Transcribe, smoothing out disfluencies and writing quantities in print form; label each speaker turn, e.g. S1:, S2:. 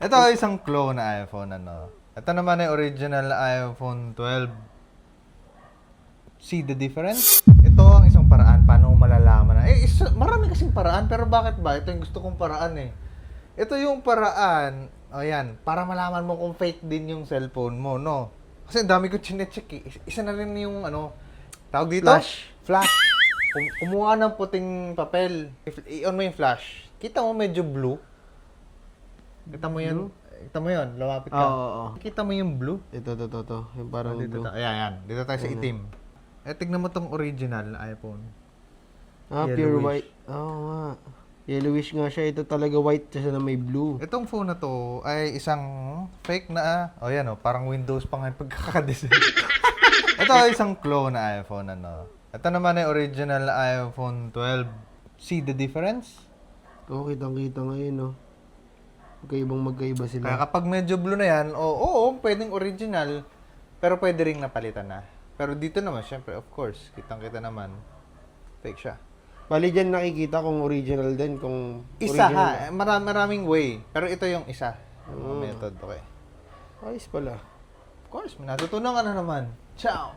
S1: Ito ay isang clone na iPhone, ano. Ito naman ay original na iPhone 12. See the difference? Ito ang isang paraan paano mo malalaman na. Marami kasing paraan, pero bakit ba? Ito yung gusto kong paraan eh. Ito yung paraan, o yan, para malaman mo kung fake din yung cellphone mo, no? Kasi ang dami ko chinecheck eh. Isa na rin yung ano, tawag dito? Flash. Kumuha ng puting papel. I-on mo yung flash. Kita mo medyo blue. Kita mo yan. Kita mo yun. Lumapit ka.
S2: Oo.
S1: Kita mo yung blue.
S2: Ito. Yung parang
S1: Dito
S2: blue.
S1: ayan. Dito tayo sa itim. Tignan mo tong original na iPhone.
S2: Pure
S1: Yellowish.
S2: white. Oo nga. Yellowish nga siya. Ito talaga white siya na may blue.
S1: Itong phone na to ay isang fake na, yan parang Windows pa nga yung pagkakadesign. Ito ay isang clone na iPhone, ano. Ito naman ay original na iPhone 12. See the difference?
S2: Oo, kitang-kita ngayon, no. Magkaiba
S1: Kaya
S2: sila.
S1: kapag medyo blue na yan, oo, pwedeng original, pero pwede ring napalitan na. Pero dito naman, syempre, of course, kitang-kita naman, fake siya.
S2: Bali dyan nakikita kung original din, kung
S1: Isa
S2: original.
S1: maraming way. Pero ito yung isa. Yung method, okay.
S2: Ayos pala.
S1: Of course, may natutunan ka na naman. Ciao!